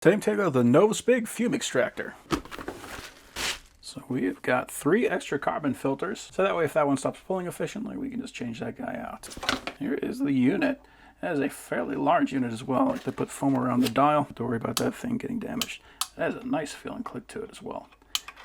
Today I'm taking out the NOEVSBIG Fume Extractor. So we've got 3 extra carbon filters, so that way if that one stops pulling efficiently, we can just change that guy out. Here is the unit. That is a fairly large unit as well. Like they put foam around the dial. Don't worry about that thing getting damaged. That has a nice feeling click to it as well.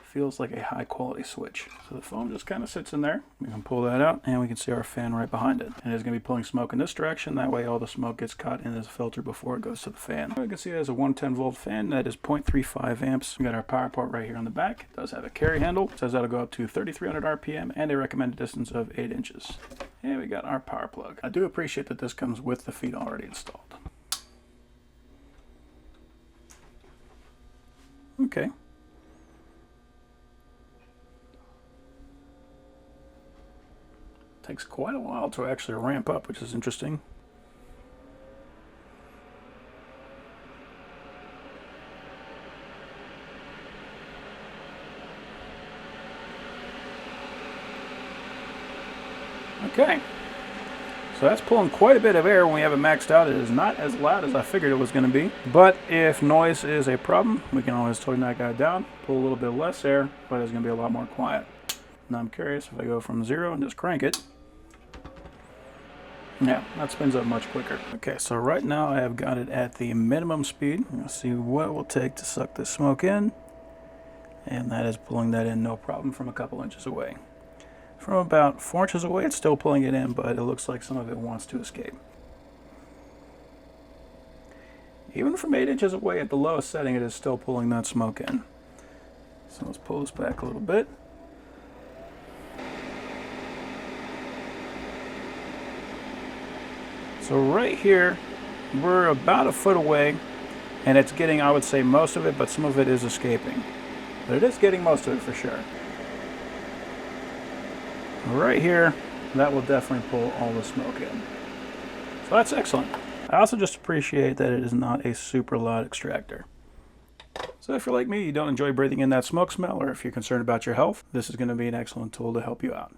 Feels like a high quality switch. So the foam just kind of sits in there. We can pull that out and we can see our fan right behind it. And it's going to be pulling smoke in this direction. That way all the smoke gets caught in this filter before it goes to the fan. We can see it has a 110 volt fan. That is 0.35 amps. We got our power port right here on the back. It does have a carry handle. It says that'll go up to 3,300 RPM and a recommended distance of 8 inches. And we got our power plug. I do appreciate that this comes with the feet already installed. Okay. Takes quite a while to actually ramp up, which is interesting. Okay, so that's pulling quite a bit of air when we have it maxed out. It is not as loud as I figured it was going to be, but if noise is a problem, we can always tone that guy down, pull a little bit less air, but it's going to be a lot more quiet. Now I'm curious if I go from 0 and just crank it. Yeah, that spins up much quicker. Okay, so right now I have got it at the minimum speed. Let's see what it will take to suck this smoke in. And that is pulling that in no problem from a couple inches away. From about 4 inches away, it's still pulling it in, but it looks like some of it wants to escape. Even from 8 inches away at the lowest setting, it is still pulling that smoke in. So let's pull this back a little bit. So right here, we're about a foot away, and it's getting, I would say, most of it, but some of it is escaping. But it is getting most of it for sure. Right here, that will definitely pull all the smoke in. So that's excellent. I also just appreciate that it is not a super loud extractor. So if you're like me, you don't enjoy breathing in that smoke smell, or if you're concerned about your health, this is going to be an excellent tool to help you out.